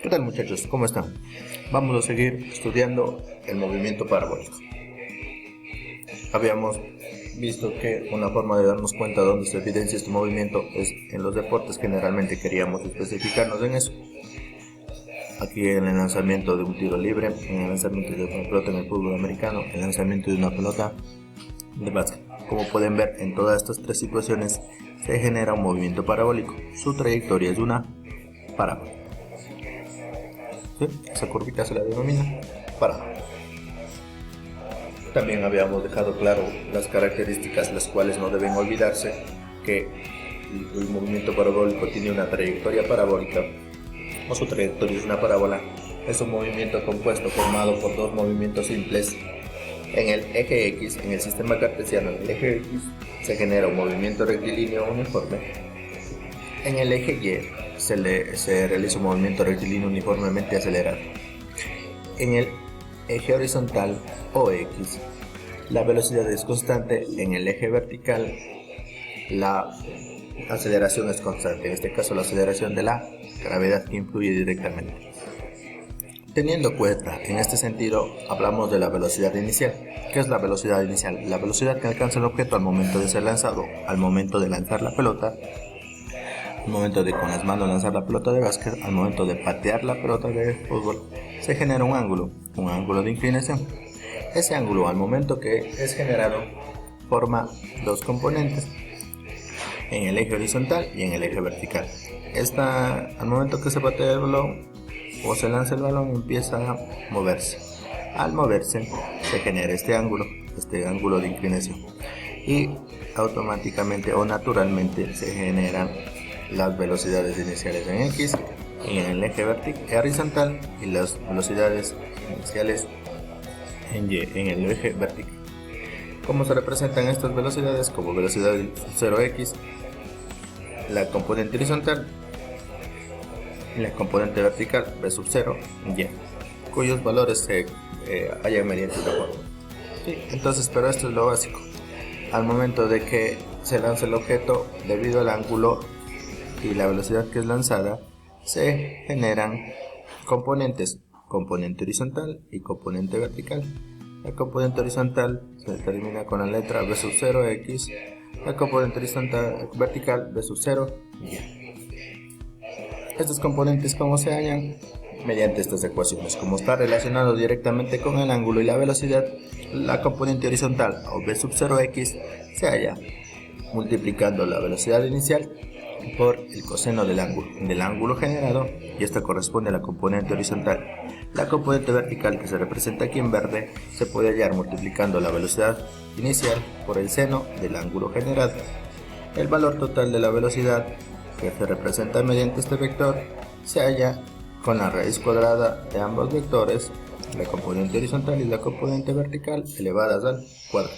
¿Qué tal, muchachos? ¿Cómo están? Vamos a seguir estudiando el movimiento parabólico. Habíamos visto que una forma de darnos cuenta de dónde se evidencia este movimiento es en los deportes. Generalmente queríamos especificarnos en eso. Aquí en el lanzamiento de un tiro libre, en el lanzamiento de una pelota en el fútbol americano, en el lanzamiento de una pelota de básquet. Como pueden ver, en todas estas tres situaciones se genera un movimiento parabólico. Su trayectoria es una parábola. ¿Sí? Esa curvita se la denomina parábola. También habíamos dejado claro las características, las cuales no deben olvidarse, que el movimiento parabólico tiene una trayectoria parabólica, o su trayectoria es una parábola. Es un movimiento compuesto formado por dos movimientos simples. En el eje X, en el sistema cartesiano, en el eje X se genera un movimiento rectilíneo uniforme. En el eje Y se realiza un movimiento rectilíneo uniformemente acelerado. En el eje horizontal o X, la velocidad es constante. En el eje vertical, la aceleración es constante. En este caso, la aceleración de la gravedad, que influye directamente. Teniendo cuenta en este sentido, hablamos de la velocidad inicial. ¿Qué es la velocidad inicial? La velocidad que alcanza el objeto al momento de ser lanzado, al momento de lanzar la pelota, al momento de con las manos lanzar la pelota de básquet, al momento de patear la pelota de fútbol. Se genera un ángulo de inclinación. Ese ángulo, al momento que es generado, forma dos componentes, en el eje horizontal y en el eje vertical. Al momento que se patea el balón o se lanza el balón, empieza a moverse. Al moverse se genera este ángulo de inclinación, y automáticamente o naturalmente se generan las velocidades iniciales en X y en el eje horizontal, y las velocidades iniciales en Y en el eje vertical. ¿Cómo se representan estas velocidades? Como velocidad 0x, la componente horizontal, y la componente vertical v sub 0 y, cuyos valores se hallan mediante la fórmula. Sí, entonces, pero esto es lo básico. Al momento de que se lanza el objeto, debido al ángulo y la velocidad que es lanzada, se generan componentes, componente horizontal y componente vertical. La componente horizontal se determina con la letra v sub 0x, la componente horizontal vertical v sub 0 y. Estos componentes, ¿cómo se hallan? Mediante estas ecuaciones. Como está relacionado directamente con el ángulo y la velocidad, la componente horizontal, o v sub 0x, se halla multiplicando la velocidad inicial por el coseno del ángulo generado, y esta corresponde a la componente horizontal. La componente vertical, que se representa aquí en verde, se puede hallar multiplicando la velocidad inicial por el seno del ángulo generado. El valor total de la velocidad, que se representa mediante este vector, se halla con la raíz cuadrada de ambos vectores, la componente horizontal y la componente vertical, elevadas al cuadrado.